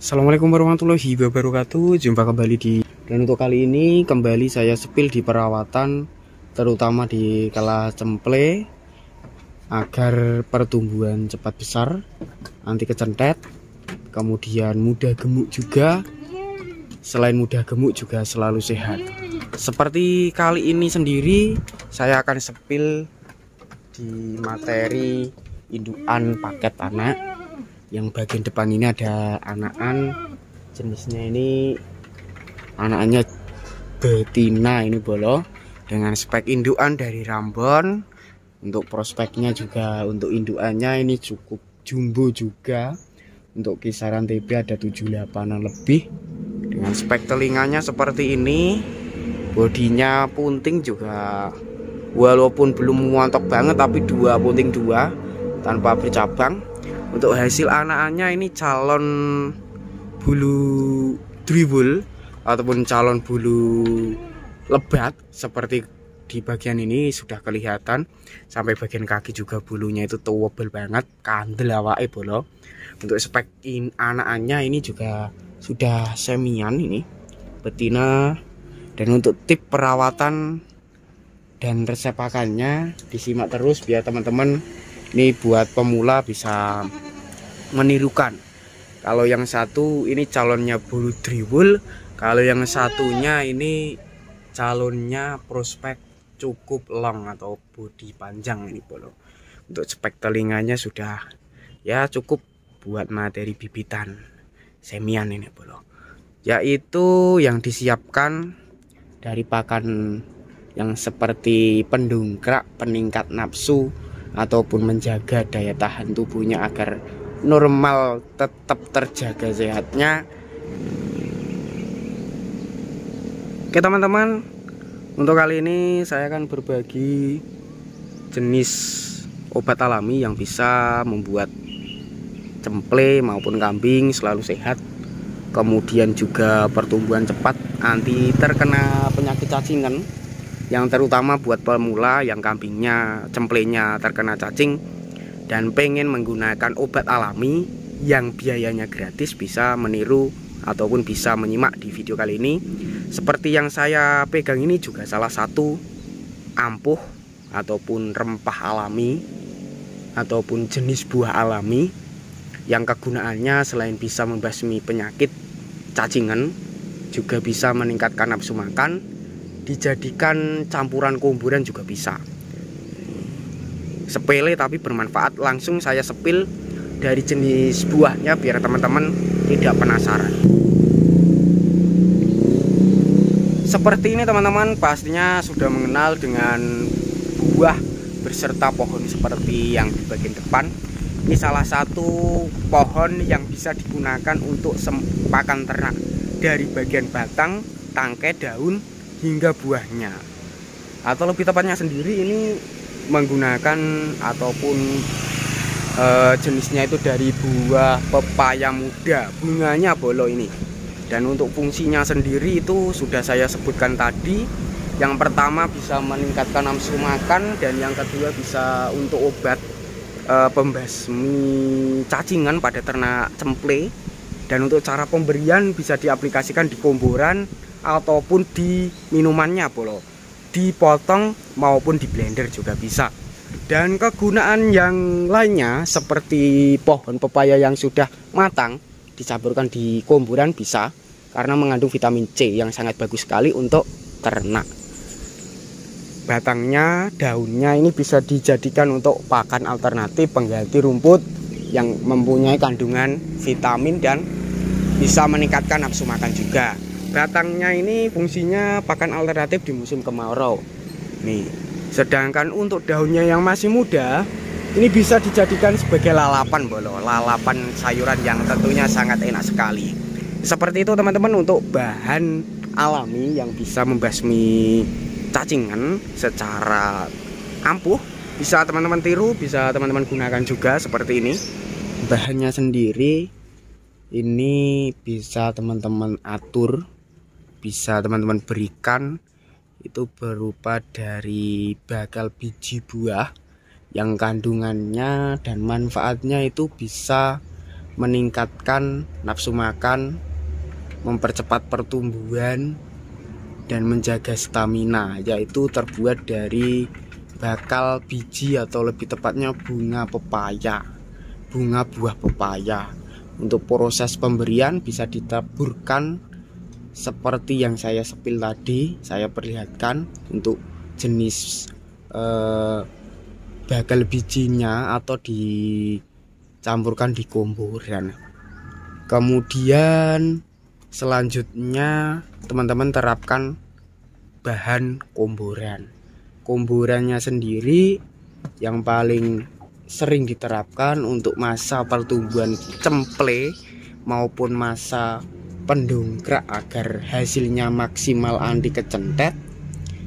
Assalamualaikum warahmatullahi wabarakatuh. Jumpa kembali dan untuk kali ini kembali saya sepil di perawatan, terutama di kala cemple agar pertumbuhan cepat besar, anti kecentet, kemudian mudah gemuk juga. Selain mudah gemuk juga selalu sehat. Seperti kali ini sendiri saya akan sepil di materi indukan paket anak. Yang bagian depan ini ada anakan, jenisnya ini anakannya betina ini bolo, dengan spek indukan dari Rambon. Untuk prospeknya juga untuk indukannya ini cukup jumbo juga. Untuk kisaran TB ada 78an lebih, dengan spek telinganya seperti ini. Bodinya punting juga, walaupun belum montok banget tapi dua punting dua tanpa bercabang. Untuk hasil anakannya ini calon bulu driwul ataupun calon bulu lebat, seperti di bagian ini sudah kelihatan. Sampai bagian kaki juga bulunya itu tebel banget, kandel awake bolo. Untuk spek anakannya ini juga sudah semian ini betina. Dan untuk tip perawatan dan resep pakannya disimak terus biar teman-teman ini buat pemula bisa menirukan. Kalau yang satu ini calonnya bulu driwul, kalau yang satunya ini calonnya prospek cukup long atau bodi panjang ini bolo. Untuk spek telinganya sudah ya cukup buat materi bibitan semian ini bolo. Yaitu yang disiapkan dari pakan yang seperti pendongkrak, peningkat nafsu, ataupun menjaga daya tahan tubuhnya agar normal, tetap terjaga sehatnya. Oke teman-teman, untuk kali ini saya akan berbagi jenis obat alami yang bisa membuat cemple maupun kambing selalu sehat, kemudian juga pertumbuhan cepat, anti terkena penyakit cacingan, yang terutama buat pemula yang kambingnya, cemplenya terkena cacing dan pengen menggunakan obat alami yang biayanya gratis, bisa meniru ataupun bisa menyimak di video kali ini. Seperti yang saya pegang ini juga salah satu ampuh ataupun rempah alami ataupun jenis buah alami yang kegunaannya selain bisa membasmi penyakit cacingan, juga bisa meningkatkan nafsu makan, dijadikan campuran komburan juga bisa. Sepele tapi bermanfaat. Langsung saya sepil dari jenis buahnya biar teman-teman tidak penasaran. Seperti ini teman-teman, pastinya sudah mengenal dengan buah berserta pohon seperti yang di bagian depan. Ini salah satu pohon yang bisa digunakan untuk pakan ternak, dari bagian batang, tangkai, daun hingga buahnya. Atau lebih tepatnya sendiri ini menggunakan ataupun jenisnya itu dari buah pepaya muda, bunganya bolo ini. Dan untuk fungsinya sendiri itu sudah saya sebutkan tadi. Yang pertama bisa meningkatkan nafsu makan, dan yang kedua bisa untuk obat pembasmi cacingan pada ternak cemple. Dan untuk cara pemberian bisa diaplikasikan di komboran ataupun di minumannya bolo, dipotong maupun di blender juga bisa. Dan kegunaan yang lainnya seperti pohon pepaya yang sudah matang dicampurkan di komboran bisa, karena mengandung vitamin C yang sangat bagus sekali untuk ternak. Batangnya, daunnya ini bisa dijadikan untuk pakan alternatif pengganti rumput yang mempunyai kandungan vitamin dan bisa meningkatkan nafsu makan juga. Batangnya ini fungsinya pakan alternatif di musim kemarau nih. Sedangkan untuk daunnya yang masih muda ini bisa dijadikan sebagai lalapan bolo, lalapan sayuran yang tentunya sangat enak sekali. Seperti itu teman-teman untuk bahan alami yang bisa membasmi cacingan secara ampuh. Bisa teman-teman tiru, bisa teman-teman gunakan juga seperti ini. Bahannya sendiri ini bisa teman-teman atur, bisa teman-teman berikan. Itu berupa dari bakal biji buah yang kandungannya dan manfaatnya itu bisa meningkatkan nafsu makan, mempercepat pertumbuhan, dan menjaga stamina, yaitu terbuat dari bakal biji atau lebih tepatnya bunga pepaya, bunga buah pepaya. Untuk proses pemberian bisa ditaburkan seperti yang saya sepil tadi, saya perlihatkan untuk jenis bakal bijinya atau dicampurkan di komboran. Kemudian selanjutnya teman-teman terapkan bahan komboran. Komborannya sendiri yang paling sering diterapkan untuk masa pertumbuhan cemple maupun masa pendongkrak agar hasilnya maksimal anti kecentet,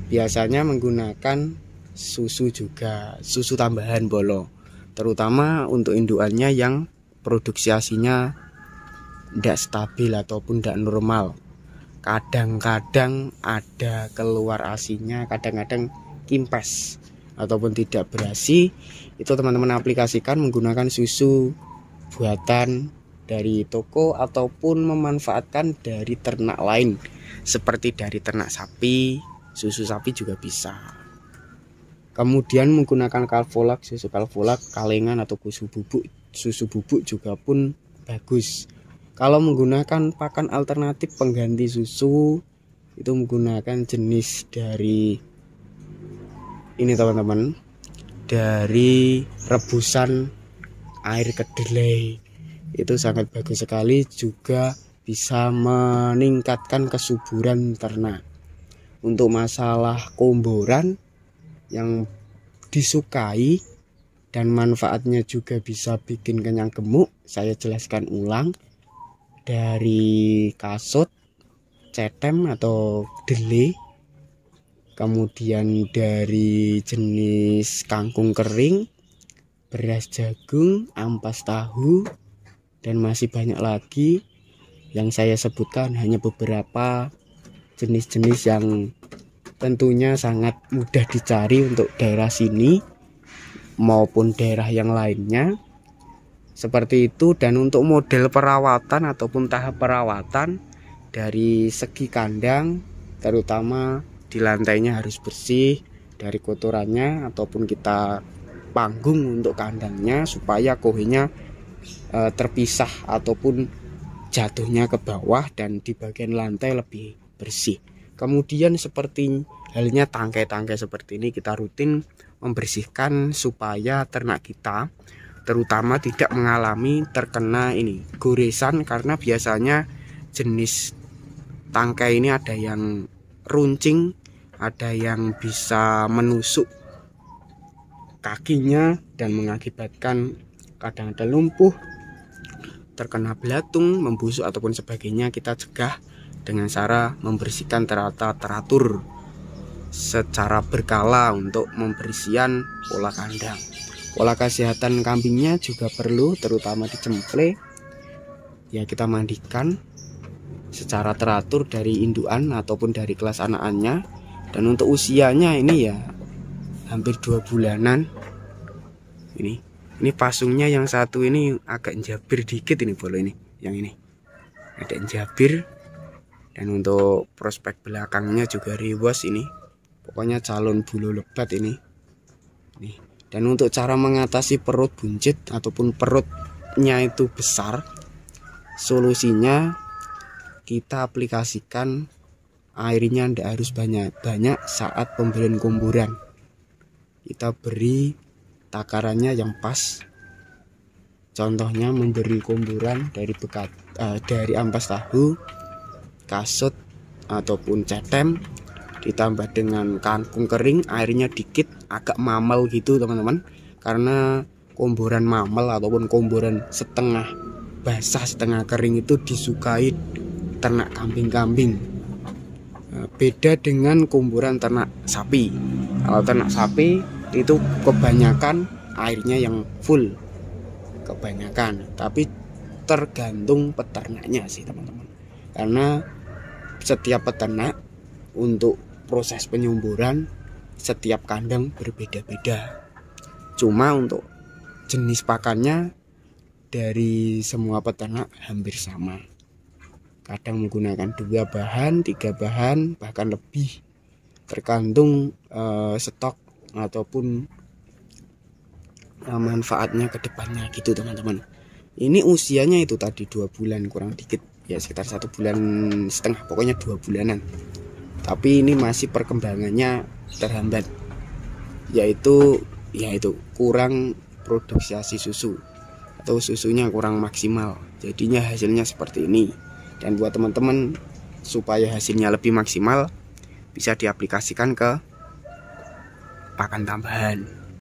biasanya menggunakan susu juga, susu tambahan bolo, terutama untuk indukannya yang produksi asinya tidak stabil ataupun tidak normal. Kadang-kadang ada keluar asinya, kadang-kadang kimpes ataupun tidak berasi. Itu teman-teman aplikasikan menggunakan susu buatan dari toko ataupun memanfaatkan dari ternak lain seperti dari ternak sapi, susu sapi juga bisa. Kemudian menggunakan kalfolak, susu kalfolak, kalengan atau susu bubuk juga pun bagus. Kalau menggunakan pakan alternatif pengganti susu, itu menggunakan jenis dari ini teman-teman, dari rebusan air kedelai. Itu sangat bagus sekali, juga bisa meningkatkan kesuburan ternak. Untuk masalah komboran yang disukai dan manfaatnya juga bisa bikin kenyang gemuk, saya jelaskan ulang. Dari kasut, cetem atau dele, kemudian dari jenis kangkung kering, beras jagung, ampas tahu, dan masih banyak lagi yang saya sebutkan hanya beberapa jenis-jenis yang tentunya sangat mudah dicari untuk daerah sini maupun daerah yang lainnya. Seperti itu. Dan untuk model perawatan ataupun tahap perawatan dari segi kandang, terutama di lantainya harus bersih dari kotorannya, ataupun kita panggung untuk kandangnya supaya kohenya terpisah ataupun jatuhnya ke bawah dan di bagian lantai lebih bersih. Kemudian seperti halnya tangkai-tangkai seperti ini, kita rutin membersihkan supaya ternak kita terutama tidak mengalami terkena ini goresan, karena biasanya jenis tangkai ini ada yang runcing, ada yang bisa menusuk kakinya dan mengakibatkan kadang ada lumpuh, terkena belatung, membusuk ataupun sebagainya. Kita cegah dengan cara membersihkan teratur secara berkala untuk pembersihan pola kandang. Pola kesehatan kambingnya juga perlu, terutama di cemple. Ya, kita mandikan secara teratur dari indukan ataupun dari kelas anakannya. Dan untuk usianya ini ya hampir 2 bulanan. Ini pasungnya yang satu ini agak jabir dikit ini bolo ini. Yang ini ada jabir. Dan untuk prospek belakangnya juga riwas ini. Pokoknya calon bulu lebat ini. Nih. Dan untuk cara mengatasi perut buncit ataupun perutnya itu besar, solusinya kita aplikasikan airnya tidak harus banyak-banyak saat pemberian komboran. Kita beri takarannya yang pas. Contohnya memberi komboran dari ampas tahu, kasut ataupun cetem, ditambah dengan kangkung kering, airnya dikit, agak mamel gitu teman-teman. Karena komboran mamel ataupun komboran setengah basah setengah kering itu disukai ternak kambing-kambing. Beda dengan komboran ternak sapi. Kalau ternak sapi itu kebanyakan airnya yang full, kebanyakan. Tapi tergantung peternaknya sih teman-teman. Karena setiap peternak untuk proses penyumburan setiap kandang berbeda-beda. Cuma untuk jenis pakannya dari semua peternak hampir sama. Kadang menggunakan 2 bahan, 3 bahan, bahkan lebih, tergantung stok ataupun manfaatnya ke depannya gitu teman-teman. Ini usianya itu tadi 2 bulan kurang dikit ya, sekitar 1,5 bulan, pokoknya 2 bulanan. Tapi ini masih perkembangannya terhambat, yaitu kurang produksi susu atau susunya kurang maksimal, jadinya hasilnya seperti ini. Dan buat teman-teman, supaya hasilnya lebih maksimal, bisa diaplikasikan ke pakan tambahan.